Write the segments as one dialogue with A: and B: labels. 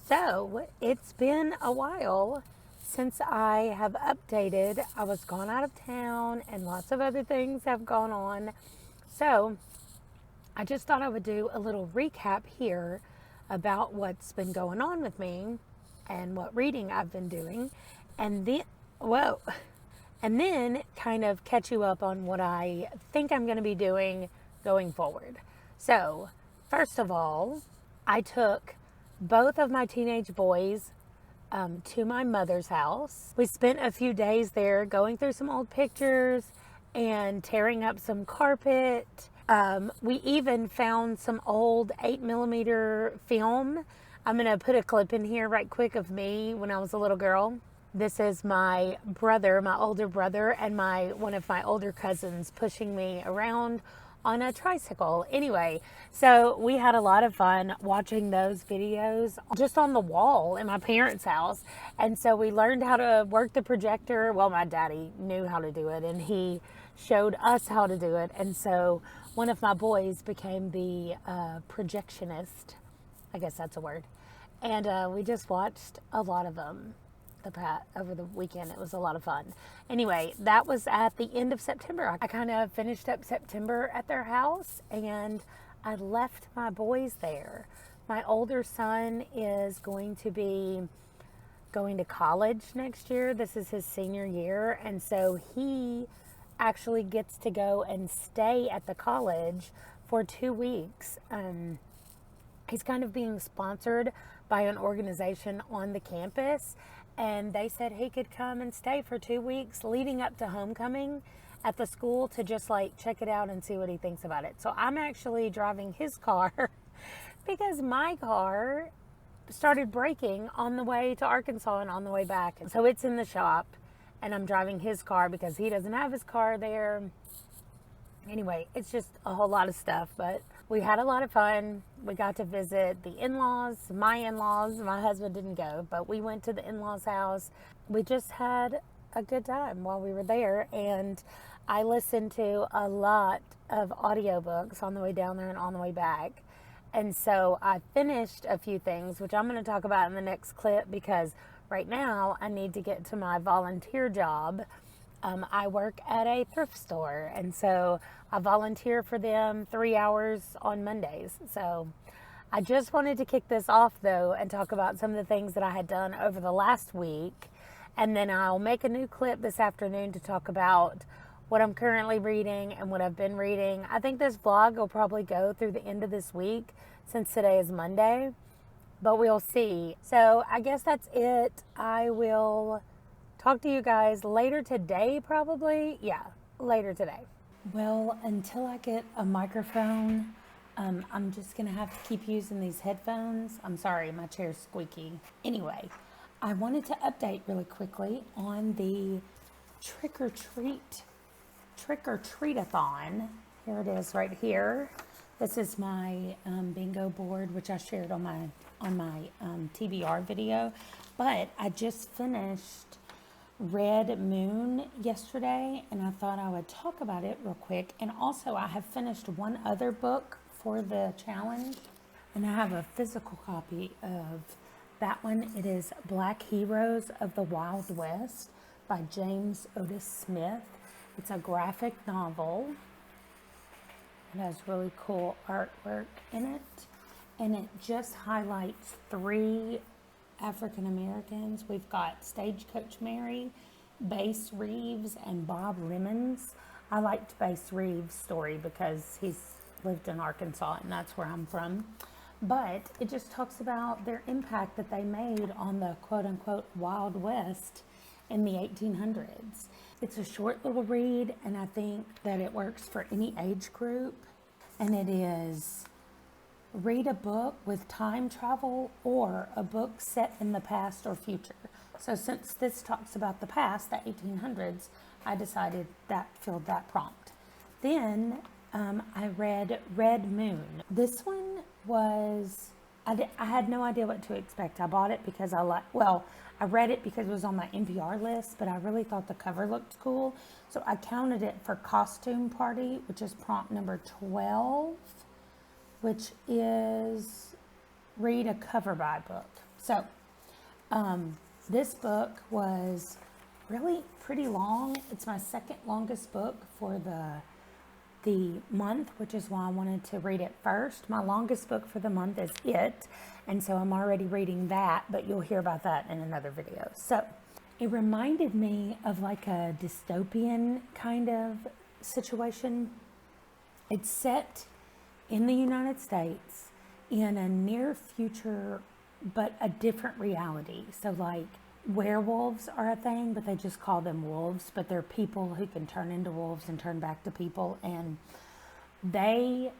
A: So it's been a while since I have updated. I was gone out of town and lots of other things have gone on. So I just thought I would do a little recap here about what's been going on with me and what reading I've been doing. And then, whoa, and then kind of catch you up on what I think I'm going to be doing going forward. So, first of all, I took both of my teenage boys to my mother's house. We spent a few days there going through some old pictures and tearing up some carpet. We even found some old 8mm film. I'm going to put a clip in here right quick of me when I was a little girl. This is my brother, my older brother, and one of my older cousins pushing me around on a tricycle. Anyway, so we had a lot of fun watching those videos just on the wall in my parents' house. And so we learned how to work the projector. Well, my daddy knew how to do it and he showed us how to do it. And so one of my boys became the projectionist. I guess that's a word. And we just watched a lot of them over the weekend. It was a lot of fun. Anyway, that was at the end of September. I kind of finished up September at their house and I left my boys there. My older son is going to be going to college next year. This is his senior year, and so he actually gets to go and stay at the college for 2 weeks. He's kind of being sponsored by an organization on the campus, and they said he could come and stay for 2 weeks leading up to homecoming at the school to just like check it out and see what he thinks about it. So I'm actually driving his car because my car started breaking on the way to Arkansas and on the way back. And so it's in the shop and I'm driving his car because he doesn't have his car there. Anyway, it's just a whole lot of stuff, but we had a lot of fun. We got to visit the in-laws, my in-laws. My husband didn't go, but we went to the in-laws' house. We just had a good time while we were there, and I listened to a lot of audiobooks on the way down there and on the way back. And so I finished a few things, which I'm going to talk about in the next clip because right now I need to get to my volunteer job. I work at a thrift store, and so I volunteer for them 3 hours on Mondays. So I just wanted to kick this off, though, and talk about some of the things that I had done over the last week, and then I'll make a new clip this afternoon to talk about what I'm currently reading and what I've been reading. I think this vlog will probably go through the end of this week since today is Monday, but we'll see. So I guess that's it. I will talk to you guys later today, probably. Yeah, later today. Well, until I get a microphone, I'm just going to have to keep using these headphones. I'm sorry, my chair's squeaky. Anyway, I wanted to update really quickly on the Trick-or-Treatathon. Here it is right here. This is my bingo board, which I shared on my TBR video. But I just finished Red Moon yesterday, and I thought I would talk about it real quick. And also I have finished one other book for the challenge, and I have a physical copy of that one. It is Black Heroes of the Wild West by James Otis Smith. It's a graphic novel. It has really cool artwork in it, and it just highlights 3 African Americans. We've got Stagecoach Mary, Bass Reeves, and Bob Rimmons. I liked Bass Reeves' story because he's lived in Arkansas and that's where I'm from. But it just talks about their impact that they made on the quote-unquote Wild West in the 1800s. It's a short little read, and I think that it works for any age group. And it is read a book with time travel or a book set in the past or future. So since this talks about the past, the 1800s, I decided that filled that prompt. Then I read Red Moon. This one was, I had no idea what to expect. I bought it because I read it because it was on my NPR list, but I really thought the cover looked cool. So I counted it for Costume Party, which is prompt number 12, which is read a cover by book. So, this book was really pretty long. It's my second longest book for the month, which is why I wanted to read it first. My longest book for the month is It, and so I'm already reading that, but you'll hear about that in another video. So, it reminded me of like a dystopian kind of situation. It's set in the United States in a near future, but a different reality. So like werewolves are a thing, but they just call them wolves, but they're people who can turn into wolves and turn back to people. And they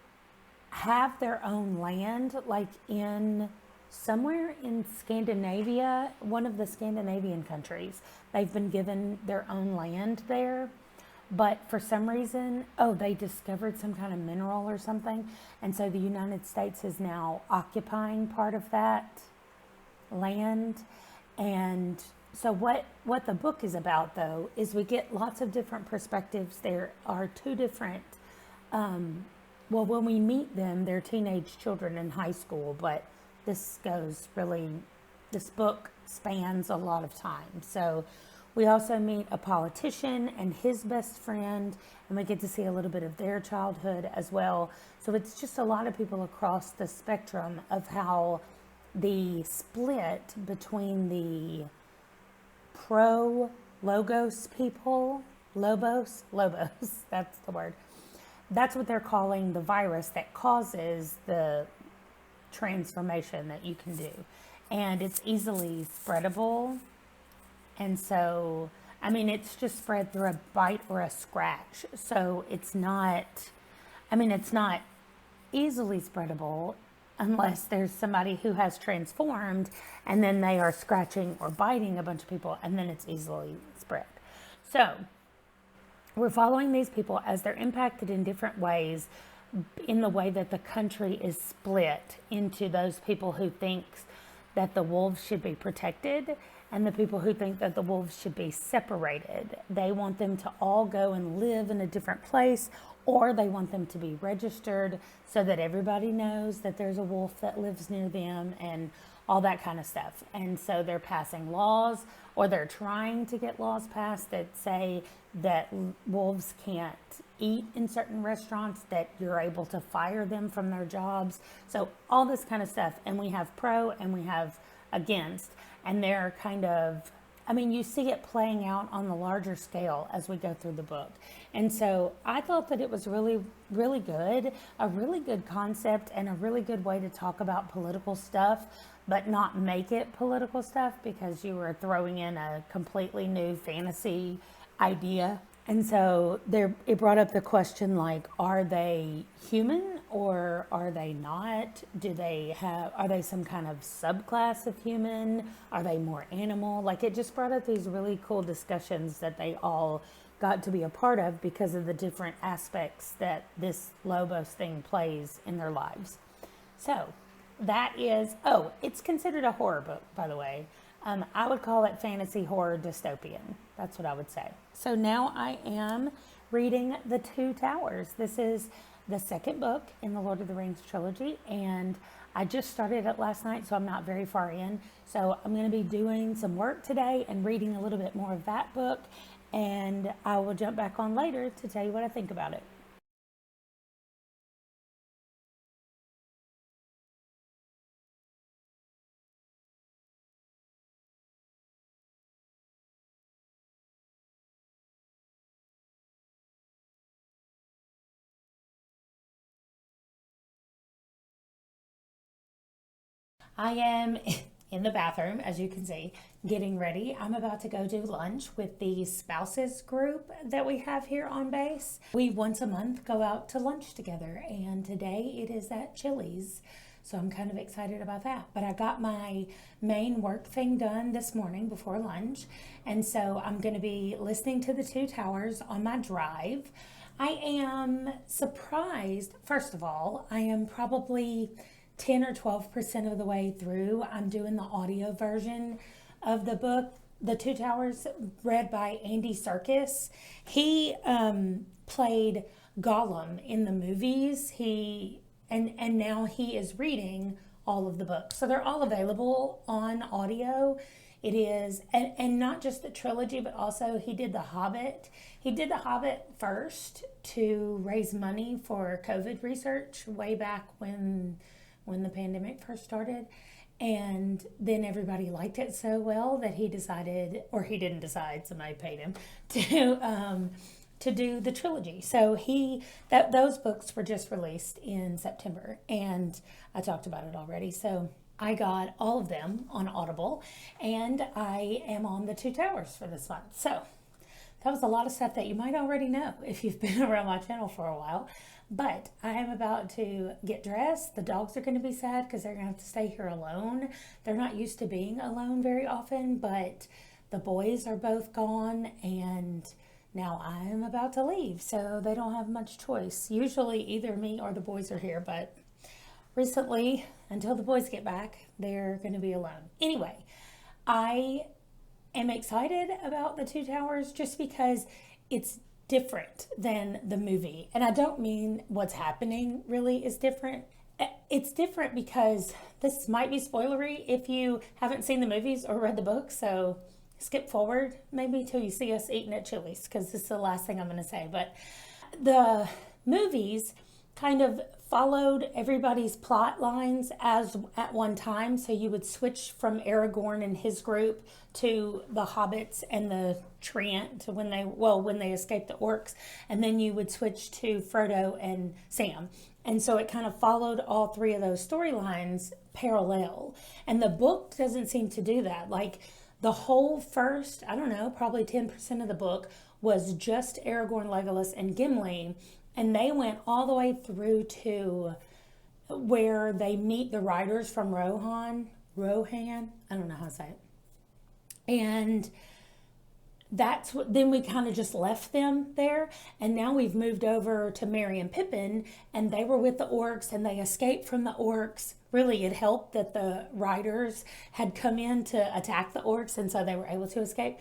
A: have their own land, like in somewhere in Scandinavia, one of the Scandinavian countries. They've been given their own land there. But for some reason, they discovered some kind of mineral or something. And so the United States is now occupying part of that land. And so what the book is about, though, is we get lots of different perspectives. There are two different, when we meet them, they're teenage children in high school, but this book spans a lot of time. So we also meet a politician and his best friend, and we get to see a little bit of their childhood as well. So it's just a lot of people across the spectrum of how the split between the pro-logos people, Lobos, that's the word. That's what they're calling the virus that causes the transformation that you can do. And it's easily spreadable. And so, it's just spread through a bite or a scratch. So it's not easily spreadable unless there's somebody who has transformed and then they are scratching or biting a bunch of people, and then it's easily spread. So we're following these people as they're impacted in different ways in the way that the country is split into those people who thinks that the wolves should be protected and the people who think that the wolves should be separated. They want them to all go and live in a different place, or they want them to be registered so that everybody knows that there's a wolf that lives near them and all that kind of stuff. And so they're passing laws, or they're trying to get laws passed that say that wolves can't eat in certain restaurants, that you're able to fire them from their jobs. So all this kind of stuff. And we have pro and we have against. And they're kind of, you see it playing out on the larger scale as we go through the book. And so I thought that it was really, really good, a really good concept and a really good way to talk about political stuff, but not make it political stuff because you were throwing in a completely new fantasy idea. And so it brought up the question, like, are they human or are they not? Are they some kind of subclass of human? Are they more animal? Like, it just brought up these really cool discussions that they all got to be a part of because of the different aspects that this Lobos thing plays in their lives. So that is, it's considered a horror book, by the way. I would call it fantasy horror dystopian. That's what I would say. So now I am reading The Two Towers. This is the second book in the Lord of the Rings trilogy, and I just started it last night, so I'm not very far in. So I'm going to be doing some work today and reading a little bit more of that book, and I will jump back on later to tell you what I think about it. I am in the bathroom, as you can see, getting ready. I'm about to go do lunch with the spouses group that we have here on base. We once a month go out to lunch together, and today it is at Chili's. So I'm kind of excited about that. But I got my main work thing done this morning before lunch, and so I'm going to be listening to The Two Towers on my drive. I am surprised, first of all, I am probably 10 or 12% of the way through. I'm doing the audio version of the book, The Two Towers, read by Andy Serkis. He played Gollum in the movies. And now he is reading all of the books. So they're all available on audio. It is, and not just the trilogy, but also he did The Hobbit. He did The Hobbit first to raise money for COVID research way back when the pandemic first started. And then everybody liked it so well that he decided, or he didn't decide, somebody paid him to do the trilogy. So those books were just released in September, and I talked about it already. So I got all of them on Audible, and I am on the Two Towers for this month. So that was a lot of stuff that you might already know if you've been around my channel for a while. But I am about to get dressed. The dogs are going to be sad because they're going to have to stay here alone. They're not used to being alone very often, but the boys are both gone, and now I am about to leave, so they don't have much choice. Usually either me or the boys are here, but recently, until the boys get back, they're going to be alone. Anyway, I am excited about the Two Towers just because it's different than the movie. And I don't mean what's happening really is different. It's different because this might be spoilery if you haven't seen the movies or read the book. So skip forward maybe till you see us eating at Chili's, because this is the last thing I'm going to say. But the movies kind of followed everybody's plot lines as at one time. So you would switch from Aragorn and his group to the hobbits and the Treant when they escaped the orcs, and then you would switch to Frodo and Sam. And so it kind of followed all three of those storylines parallel. And the book doesn't seem to do that. Like the whole first, I don't know, probably 10% of the book was just Aragorn, Legolas, and Gimli. And they went all the way through to where they meet the riders from Rohan, I don't know how to say it. And that's what, then we kind of just left them there. And now we've moved over to Merry and Pippin, and they were with the orcs and they escaped from the orcs. Really, it helped that the riders had come in to attack the orcs, and so they were able to escape.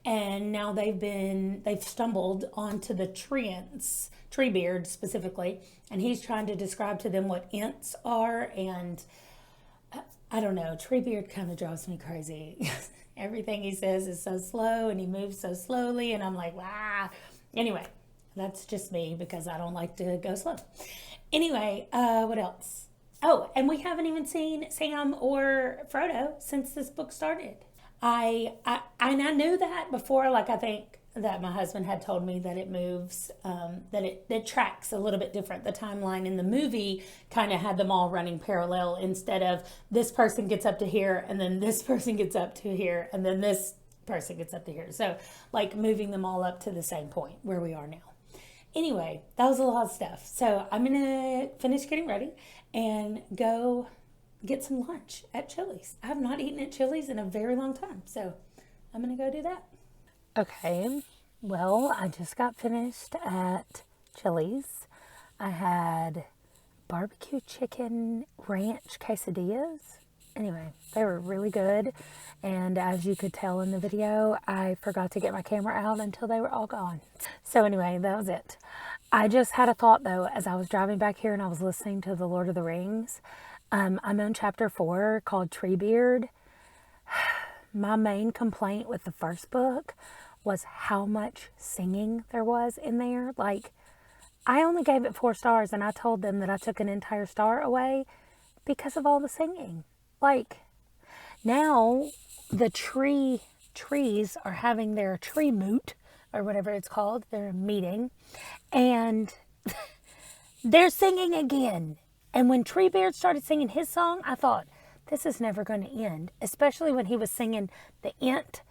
A: And now they've stumbled onto the Treants, Treebeard specifically, and he's trying to describe to them what Ents are, and I don't know, Treebeard kind of drives me crazy. Everything he says is so slow, and he moves so slowly, and I'm like, wow. Anyway, that's just me because I don't like to go slow. Anyway, what else? Oh, and we haven't even seen Sam or Frodo since this book started. I knew that before. Like, I think that my husband had told me that it moves, that it tracks a little bit different. The timeline in the movie kind of had them all running parallel instead of this person gets up to here and then this person gets up to here and then this person gets up to here. So like moving them all up to the same point where we are now. Anyway, that was a lot of stuff. So I'm going to finish getting ready and go get some lunch at Chili's. I have not eaten at Chili's in a very long time, so I'm going to go do that. Okay, well, I just got finished at Chili's. I had barbecue chicken ranch quesadillas. Anyway, they were really good, and as you could tell in the video, I forgot to get my camera out until they were all gone. So anyway, that was it. I just had a thought, though, as I was driving back here and I was listening to The Lord of the Rings. I'm on chapter 4 called Treebeard. My main complaint with the first book was how much singing there was in there. Like, I only gave it 4 stars, and I told them that I took an entire star away because of all the singing. Like, now the trees are having their tree moot, or whatever it's called, their meeting, and they're singing again. And when Treebeard started singing his song, I thought, this is never going to end. Especially when he was singing the Ent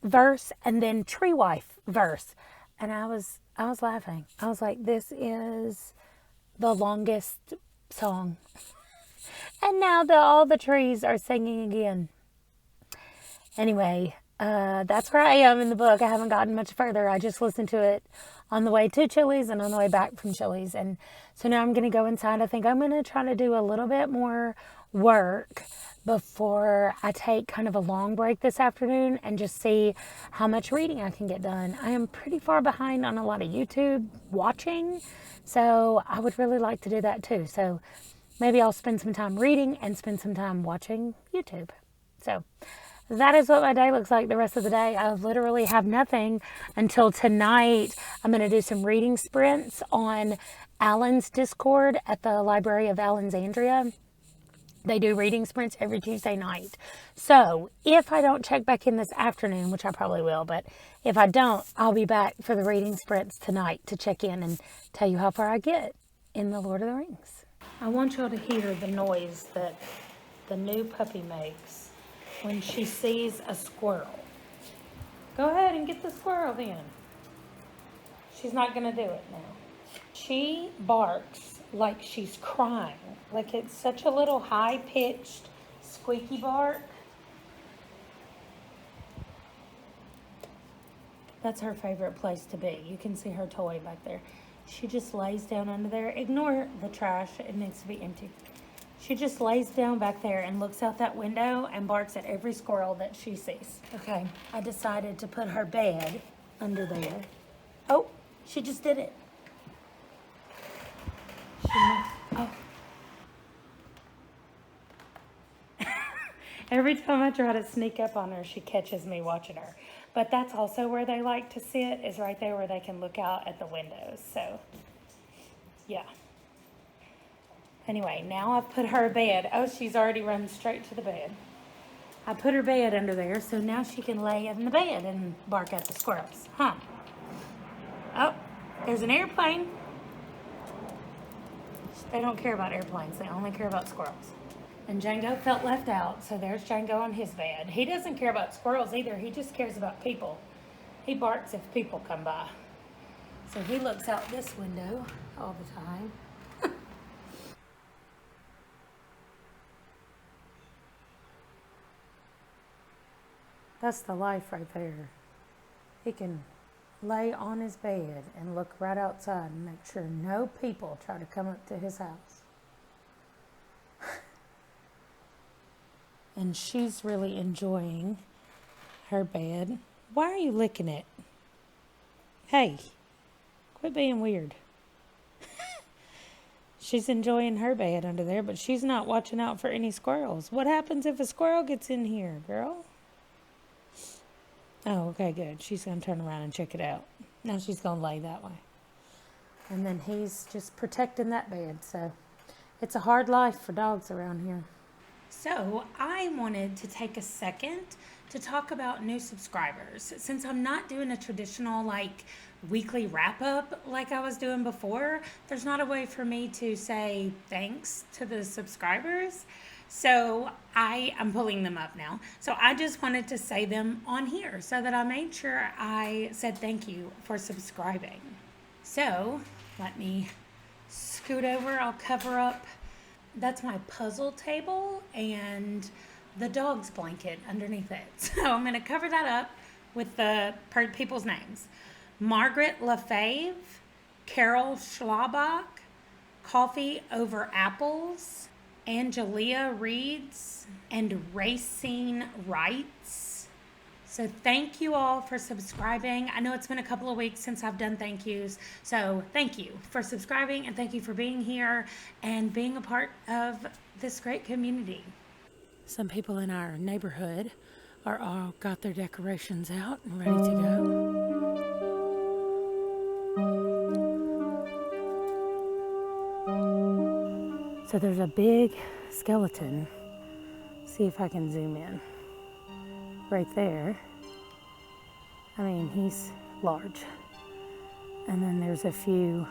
A: verse and then Tree Wife verse. And I was laughing. I was like, this is the longest song. And now all the trees are singing again. Anyway, that's where I am in the book. I haven't gotten much further. I just listened to it on the way to Chili's and on the way back from Chili's. And so now I'm going to go inside. I think I'm going to try to do a little bit more work before I take kind of a long break this afternoon and just see how much reading I can get done. I am pretty far behind on a lot of YouTube watching, so I would really like to do that too. So maybe I'll spend some time reading and spend some time watching YouTube. So that is what my day looks like the rest of the day. I literally have nothing until tonight. I'm going to do some reading sprints on Alan's Discord at the Library of Alexandria. They do reading sprints every Tuesday night. So if I don't check back in this afternoon, which I probably will, but if I don't, I'll be back for the reading sprints tonight to check in and tell you how far I get in the Lord of the Rings. I want y'all to hear the noise that the new puppy makes when she sees a squirrel. Go ahead and get the squirrel then. She's not going to do it now. She barks like she's crying. Like it's such a little high-pitched, squeaky bark. That's her favorite place to be. You can see her toy back there. She just lays down under there. Ignore the trash. It needs to be empty. She just lays down back there and looks out that window and barks at every squirrel that she sees. Okay, I decided to put her bed under there. Oh, she just did it. Oh. Every time I try to sneak up on her, she catches me watching her. But that's also where they like to sit, is right there where they can look out at the windows. So, yeah. Anyway, now I've put her bed. Oh, she's already run straight to the bed. I put her bed under there, so now she can lay in the bed and bark at the squirrels. Huh. Oh, there's an airplane. They don't care about airplanes. They only care about squirrels. And Django felt left out, so there's Django on his bed. He doesn't care about squirrels either. He just cares about people. He barks if people come by. So he looks out this window all the time. That's the life right there. He can lay on his bed and look right outside and make sure no people try to come up to his house. And she's really enjoying her bed. Why are you licking it? Hey, quit being weird. She's enjoying her bed under there, but she's not watching out for any squirrels. What happens if a squirrel gets in here, girl? Oh, okay, good. She's going to turn around and check it out. Now she's going to lay that way. And then he's just protecting that bed. So it's a hard life for dogs around here. So I wanted to take a second to talk about new subscribers. Since I'm not doing a traditional weekly wrap up like I was doing before, there's not a way for me to say thanks to the subscribers. So I'm pulling them up now. So I just wanted to say them on here so that I made sure I said thank you for subscribing. So let me scoot over. I'll cover up. That's my puzzle table and the dog's blanket underneath it. So I'm going to cover that up with the people's names. Margaret LaFave, Carol Schlabach, Coffee Over Apples, Angelia Reeds, and Racine Wrights. So thank you all for subscribing. I know it's been a couple of weeks since I've done thank yous. So thank you for subscribing and thank you for being here and being a part of this great community. Some people in our neighborhood are all got their decorations out and ready to go. So there's a big skeleton. See if I can zoom in. Right there. I mean, he's large. And then there's a few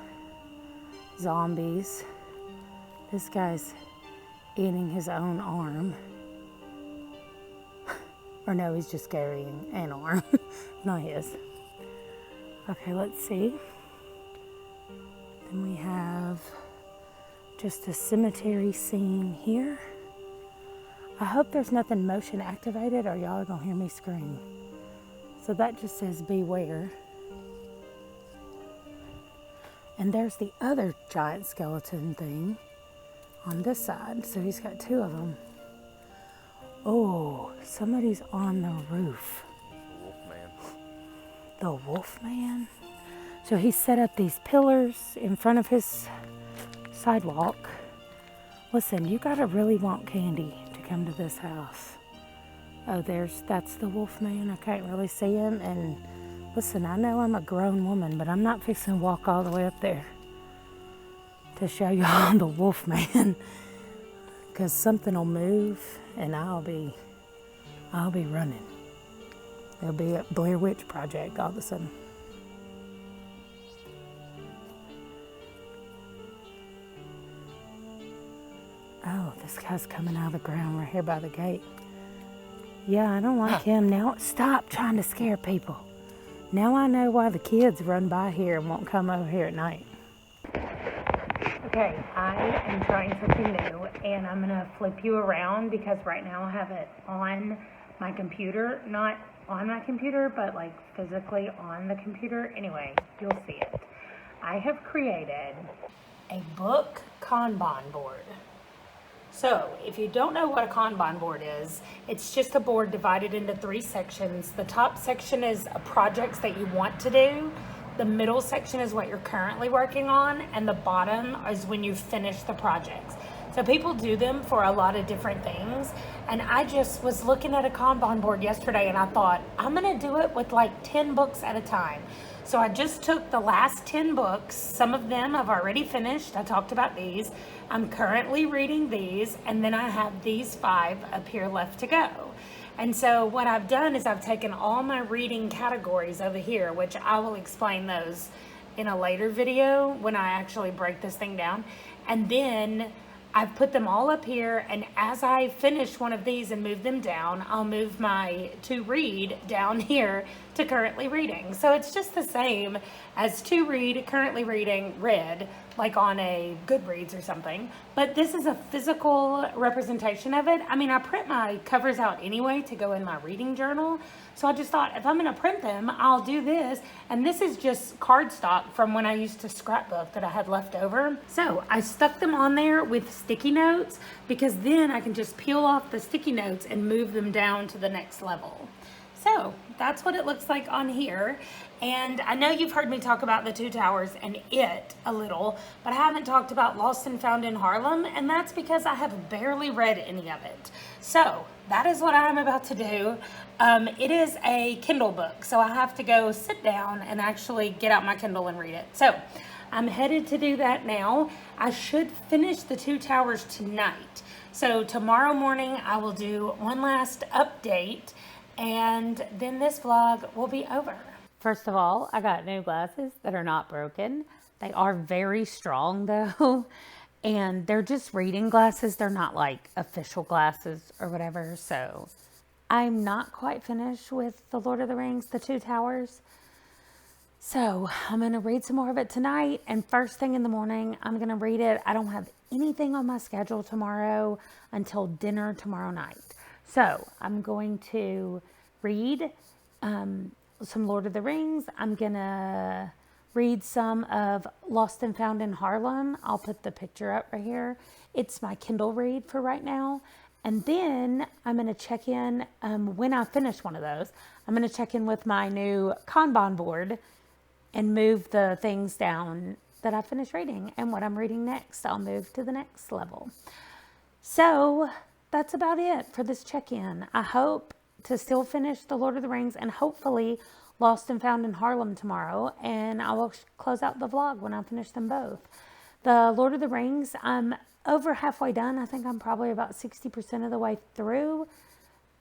A: zombies. This guy's eating his own arm. Or no, he's just carrying an arm, not his. Okay, let's see. Then we have just a cemetery scene here. I hope there's nothing motion activated or y'all are gonna hear me scream. So that just says beware. And there's the other giant skeleton thing on this side. So he's got two of them. Oh, somebody's on the roof.
B: Wolfman.
A: The Wolfman? So he set up these pillars in front of his sidewalk Listen, you gotta really want candy to come to this house. Oh, that's the wolf man. I can't really see him. And listen, I know I'm a grown woman, but I'm not fixing to walk all the way up there to show y'all the wolf man. Because something will move and I'll be running. There'll be a Blair Witch Project all of a sudden. Oh, this guy's coming out of the ground right here by the gate. Yeah, I don't like him. Now, stop trying to scare people. Now I know why the kids run by here and won't come over here at night. Okay, I am trying something new, and I'm going to flip you around because right now I have it on my computer. Not on my computer, but like physically on the computer. Anyway, you'll see it. I have created a book Kanban board. So, if you don't know what a Kanban board is, it's just a board divided into 3 sections. The top section is projects that you want to do. The middle section is what you're currently working on, and the bottom is when you finish the projects. So people do them for a lot of different things, and I just was looking at a Kanban board yesterday and I thought, I'm gonna do it with like 10 books at a time. So I just took the last 10 books. Some of them I've already finished. I talked about these. I'm currently reading these, and then I have these 5 up here left to go. And so what I've done is I've taken all my reading categories over here, which I will explain those in a later video when I actually break this thing down. And then I've put them all up here, and as I finish one of these and move them down, I'll move my to read down here to currently reading. So it's just the same as to read, currently reading, read, like on a Goodreads or something. But this is a physical representation of it. I mean, I print my covers out anyway to go in my reading journal. So I just thought, if I'm going to print them, I'll do this. And this is just cardstock from when I used to scrapbook that I had left over. So I stuck them on there with sticky notes because then I can just peel off the sticky notes and move them down to the next level. So that's what it looks like on here. And I know you've heard me talk about the Two Towers and it a little, but I haven't talked about Lost and Found in Harlem, and that's because I have barely read any of it. So that is what I'm about to do. It is a Kindle book, so I have to go sit down and actually get out my Kindle and read it. So I'm headed to do that now. I should finish the Two Towers tonight. So tomorrow morning I will do one last update, and then this vlog will be over. First of all, I got new glasses that are not broken. They are very strong though, and they're just reading glasses. They're not like official glasses or whatever. So I'm not quite finished with The Lord of the Rings, The Two Towers. So I'm going to read some more of it tonight, and first thing in the morning, I'm going to read it. I don't have anything on my schedule tomorrow until dinner tomorrow night. So I'm going to read some Lord of the Rings. I'm going to read some of Lost and Found in Harlem. I'll put the picture up right here. It's my Kindle read for right now. And then I'm going to check in when I finish one of those. I'm going to check in with my new Kanban board and move the things down that I finished reading. And what I'm reading next, I'll move to the next level. So that's about it for this check-in. I hope to still finish The Lord of the Rings and hopefully Lost and Found in Harlem tomorrow. And I will close out the vlog when I finish them both. The Lord of the Rings, I'm over halfway done. I think I'm probably about 60% of the way through.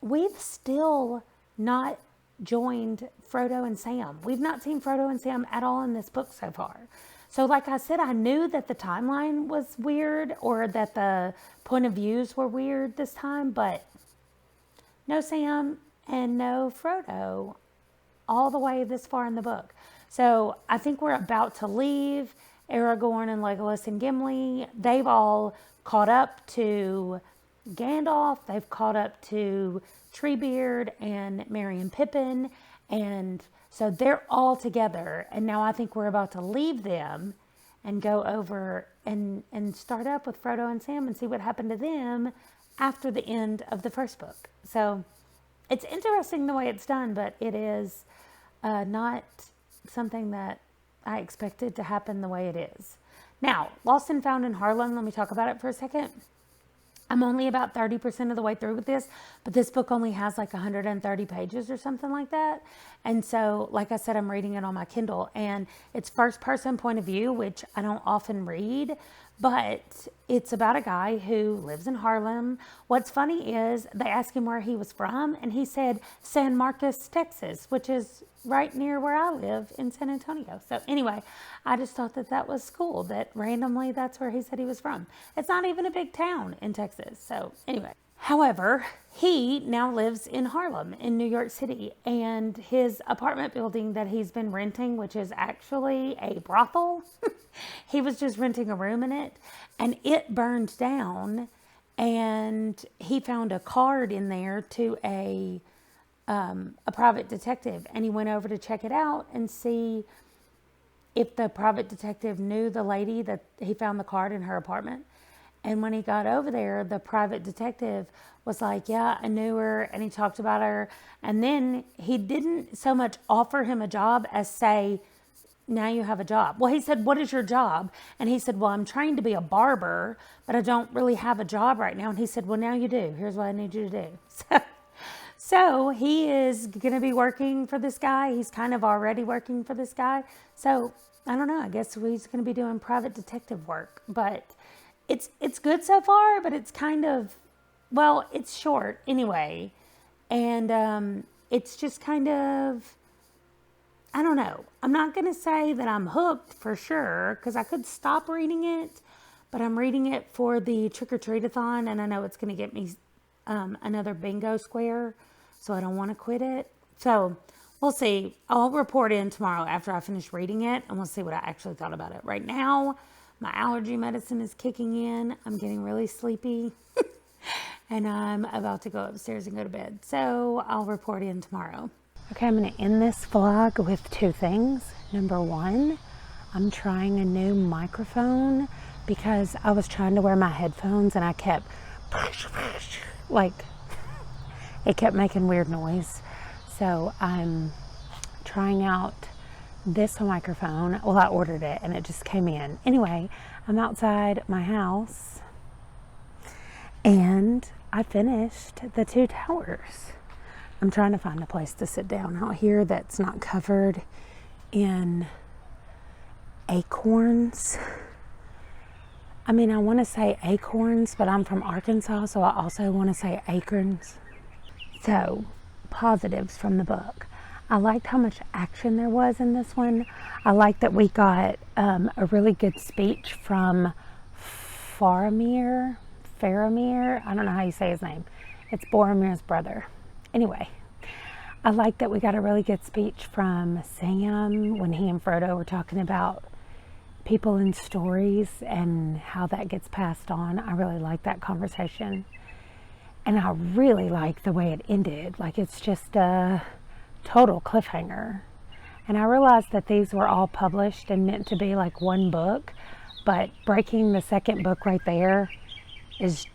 A: We've still not joined Frodo and Sam. We've not seen Frodo and Sam at all in this book so far. So like I said, I knew that the timeline was weird or that the point of views were weird this time, but no Sam and no Frodo all the way this far in the book. So I think we're about to leave. Aragorn and Legolas and Gimli, they've all caught up to Gandalf. They've caught up to Treebeard and Merry and Pippin. And so they're all together. And now I think we're about to leave them and go over and start up with Frodo and Sam and see what happened to them after the end of the first book. So it's interesting the way it's done, but it is not something that I expected to happen the way it is. Now, Lost and Found in Harlem, let me talk about it for a second. I'm only about 30% of the way through with this, but this book only has like 130 pages or something like that. And so, like I said, I'm reading it on my Kindle, and it's first person point of view, which I don't often read, but it's about a guy who lives in Harlem. What's funny is they asked him where he was from, and he said San Marcos, Texas, which is right near where I live in San Antonio. So anyway, I just thought that that was cool that randomly that's where he said he was from. It's not even a big town in Texas. So anyway, however, he now lives in Harlem in New York City, and his apartment building that he's been renting, which is actually a brothel, he was just renting a room in it, and it burned down, and he found a card in there to a private detective, and he went over to check it out and see if the private detective knew the lady that he found the card in her apartment. And when he got over there, the private detective was like, yeah, I knew her, and he talked about her. And then he didn't so much offer him a job as say, now you have a job. Well, he said, what is your job? And he said, well, I'm trained to be a barber, but I don't really have a job right now. And he said, well, now you do. Here's what I need you to do. So he is going to be working for this guy. He's kind of already working for this guy. So I don't know. I guess he's going to be doing private detective work. But it's good so far, but it's kind of, well, it's short anyway. And it's just kind of, I don't know. I'm not going to say that I'm hooked for sure, because I could stop reading it. But I'm reading it for the Trick-or-Treatathon, and I know it's going to get me another bingo square, so I don't want to quit it. So we'll see. I'll report in tomorrow after I finish reading it, and we'll see what I actually thought about it. Right now, my allergy medicine is kicking in. I'm getting really sleepy, and I'm about to go upstairs and go to bed. So I'll report in tomorrow. Okay, I'm going to end this vlog with two things. Number one, I'm trying a new microphone because I was trying to wear my headphones and I kept like it kept making weird noise. So I'm trying out this microphone. Well, I ordered it and it just came in. Anyway, I'm outside my house and I finished the 2 towers. I'm trying to find a place to sit down out here that's not covered in acorns. I mean, I want to say acorns, but I'm from Arkansas, so I also want to say acorns. So, positives from the book. I liked how much action there was in this one. I liked that we got a really good speech from Faramir. I don't know how you say his name. It's Boromir's brother. Anyway, I like that we got a really good speech from Sam when he and Frodo were talking about people and stories and how that gets passed on. I really like that conversation. And I really like the way it ended. Like, it's just a total cliffhanger. And I realized that these were all published and meant to be like one book, but breaking the second book right there is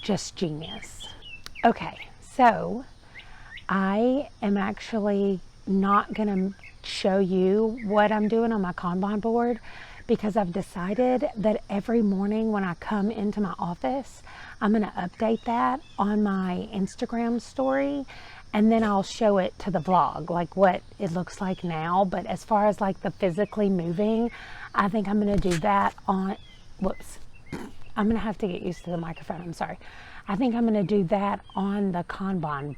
A: just genius. Okay, so I am actually not going to show you what I'm doing on my Kanban board because I've decided that every morning when I come into my office, I'm going to update that on my Instagram story, and then I'll show it to the vlog, like what it looks like now. But as far as like the physically moving, I think I'm going to do that on, whoops, I'm going to have to get used to the microphone, I'm sorry. I think I'm going to do that on the Kanban,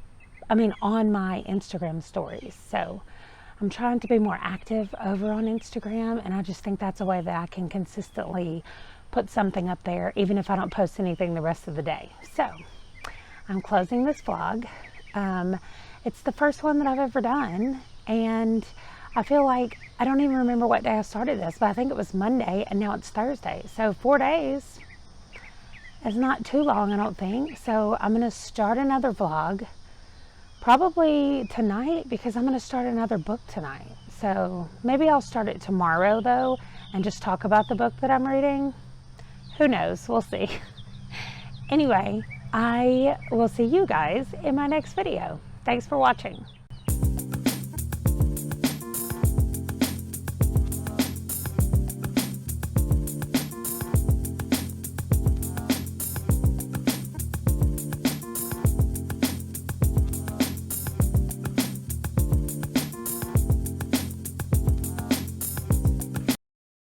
A: on my Instagram stories. So I'm trying to be more active over on Instagram, and I just think that's a way that I can consistently put something up there, even if I don't post anything the rest of the day. So I'm closing this vlog. It's the first one that I've ever done, and I feel like I don't even remember what day I started this, but I think it was Monday, and now it's Thursday. So 4 days is not too long, I don't think. So I'm going to start another vlog probably tonight because I'm going to start another book tonight. So maybe I'll start it tomorrow though and just talk about the book that I'm reading. Who knows? We'll see. Anyway, I will see you guys in my next video. Thanks for watching.